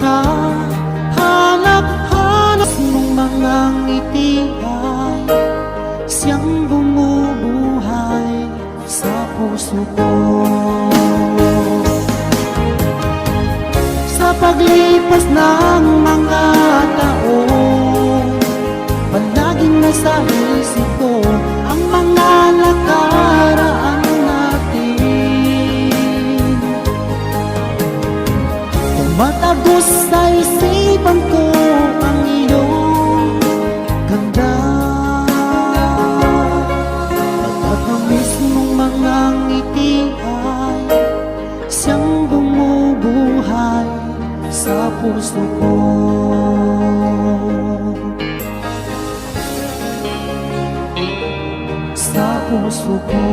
kahanap-hanap mong mga ngiti ay siyang bumubuhay sa puso ko. Sa paglipas ng mga taon, palaging nasa isip ko ang mga nakaraan natin. Tumatagos sa isipan ko ang iyong ganda, at ang mismong mga ngiti ay siyang bumubuhay sa puso ko. Sa puso ko.